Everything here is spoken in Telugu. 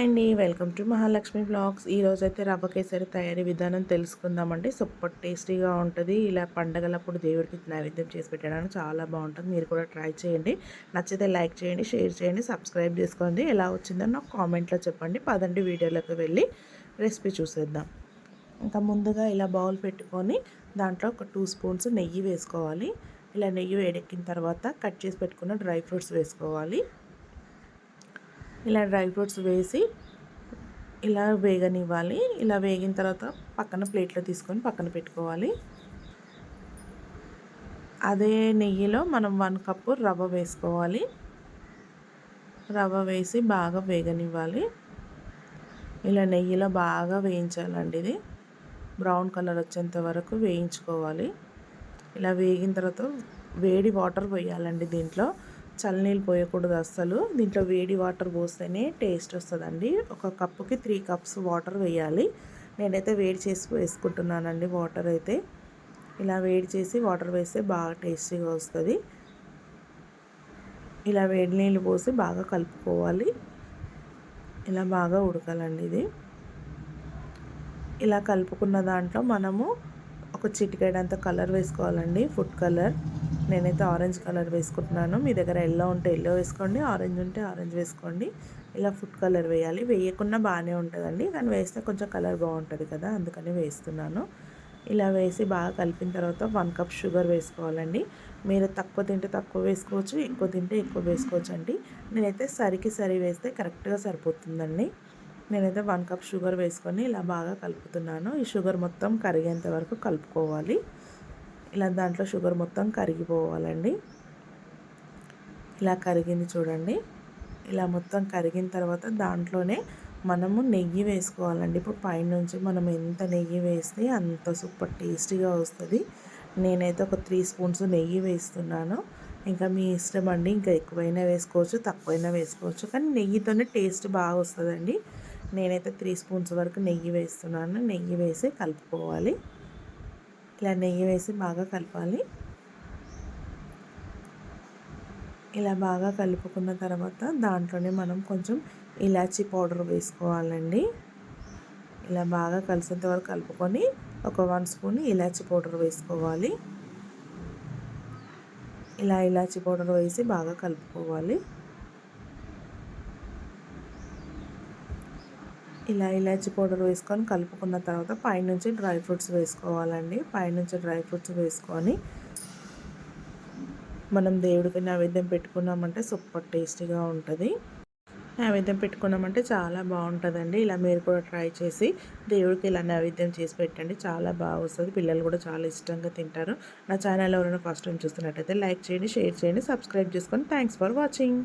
అండి, వెల్కమ్ టు మహాలక్ష్మి వ్లాగ్స్. ఈరోజైతే రవ్వ కేసరి తయారీ విధానం తెలుసుకుందామండి. సూపర్ టేస్టీగా ఉంటుంది. ఇలా పండగలప్పుడు దేవుడికి నైవేద్యం చేసి పెట్టడానికి చాలా బాగుంటుంది. మీరు కూడా ట్రై చేయండి. నచ్చితే లైక్ చేయండి, షేర్ చేయండి, సబ్స్క్రైబ్ చేసుకోండి. ఎలా వచ్చిందో నాకు కామెంట్లో చెప్పండి. పదండి వీడియోలోకి వెళ్ళి రెసిపీ చూసేద్దాం. ఇంకా ముందుగా ఇలా బౌల్ పెట్టుకొని దాంట్లో ఒక 2 స్పూన్స్ నెయ్యి వేసుకోవాలి. ఇలా నెయ్యి వేడెక్కిన తర్వాత కట్ చేసి పెట్టుకున్న డ్రై ఫ్రూట్స్ వేసుకోవాలి. ఇలా డ్రై ఫ్రూట్స్ వేసి ఇలా వేగనివ్వాలి. ఇలా వేగిన తర్వాత పక్కన ప్లేట్లో తీసుకొని పక్కన పెట్టుకోవాలి. అదే నెయ్యిలో మనం 1 కప్పు రవ్వ వేసుకోవాలి. రవ్వ వేసి బాగా వేగనివ్వాలి. ఇలా నెయ్యిలో బాగా వేయించాలండి. ఇది బ్రౌన్ కలర్ వచ్చేంత వరకు వేయించుకోవాలి. ఇలా వేగిన తర్వాత వేడి వాటర్ పోయాలండి. దీంట్లో చల్లనీళ్ళు పోయకూడదు అస్సలు. దీంట్లో వేడి వాటర్ పోస్తేనే టేస్ట్ వస్తుందండి. ఒక కప్పుకి 3 కప్స్ వాటర్ వేయాలి. నేనైతే వేడి చేసి వేసుకుంటున్నానండి వాటర్ అయితే. ఇలా వేడి చేసి వాటర్ వేస్తే బాగా టేస్టీగా వస్తుంది. ఇలా వేడి నీళ్ళు పోసి బాగా కలుపుకోవాలి. ఇలా బాగా ఉడకాలండి ఇది. ఇలా కలుపుకున్న దాంట్లో మనము ఒక చిటికెడంత కలర్ వేసుకోవాలండి, ఫుడ్ కలర్. నేనైతే ఆరెంజ్ కలర్ వేసుకుంటున్నాను. మీ దగ్గర ఎల్లో ఉంటే ఎల్లో వేసుకోండి, ఆరెంజ్ ఉంటే ఆరెంజ్ వేసుకోండి. ఇలా ఫుడ్ కలర్ వేయాలి. వేయకుండా బాగానే ఉంటుందండి, కానీ వేస్తే కొంచెం కలర్ బాగుంటుంది కదా, అందుకని వేస్తున్నాను. ఇలా వేసి బాగా కలిపిన తర్వాత 1 కప్ షుగర్ వేసుకోవాలండి. మీరు తక్కువ తింటే తక్కువ వేసుకోవచ్చు, ఎక్కువ తింటే ఎక్కువ వేసుకోవచ్చు అండి. నేనైతే సరి వేస్తే కరెక్ట్గా సరిపోతుందండి. నేనైతే 1 కప్ షుగర్ వేసుకొని ఇలా బాగా కలుపుతున్నాను. ఈ షుగర్ మొత్తం కరిగేంత వరకు కలుపుకోవాలి. ఇలా దాంట్లో షుగర్ మొత్తం కరిగిపోవాలండి. ఇలా కరిగింది చూడండి. ఇలా మొత్తం కరిగిన తర్వాత దాంట్లోనే మనము నెయ్యి వేసుకోవాలండి. ఇప్పుడు పైనుంచి మనం ఎంత నెయ్యి వేస్తే అంత సూపర్ టేస్టీగా వస్తుంది. నేనైతే ఒక 3 స్పూన్స్ నెయ్యి వేస్తున్నాను. ఇంకా మీ ఇష్టం అండి, ఇంకా ఎక్కువైనా వేసుకోవచ్చు, తక్కువైనా వేసుకోవచ్చు, కానీ నెయ్యితోనే టేస్ట్ బాగా వస్తుందండి. నేనైతే 3 స్పూన్స్ వరకు నెయ్యి వేస్తున్నాను. నెయ్యి వేసి కలుపుకోవాలి. ఇలా నెయ్యి వేసి బాగా కలపాలి. ఇలా బాగా కలుపుకున్న తర్వాత దాంట్లోనే మనం కొంచెం ఇలాచీ పౌడర్ వేసుకోవాలండి. ఇలా బాగా కలిసేంత వరకు కలుపుకొని ఒక 1 స్పూన్ ఇలాచీ పౌడర్ వేసుకోవాలి. ఇలా ఇలాచీ పౌడర్ వేసి బాగా కలుపుకోవాలి. ఇలా ఇలాచీ పౌడర్ వేసుకొని కలుపుకున్న తర్వాత పైనుంచి డ్రై ఫ్రూట్స్ వేసుకోవాలండి. పైనుంచి డ్రై ఫ్రూట్స్ వేసుకొని మనం దేవుడికి నైవేద్యం పెట్టుకున్నామంటే సూపర్ టేస్టీగా ఉంటుంది. నైవేద్యం పెట్టుకున్నామంటే చాలా బాగుంటుందండి. ఇలా మీరు కూడా ట్రై చేసి దేవుడికి ఇలా నైవేద్యం చేసి పెట్టండి. చాలా బాగా వస్తుంది. పిల్లలు కూడా చాలా ఇష్టంగా తింటారు. నా ఛానల్ ఎవరైనా ఫస్ట్ టైం చూస్తున్నట్టయితే లైక్ చేయండి, షేర్ చేయండి, సబ్స్క్రైబ్ చేసుకొని థ్యాంక్స్ ఫర్ వాచింగ్.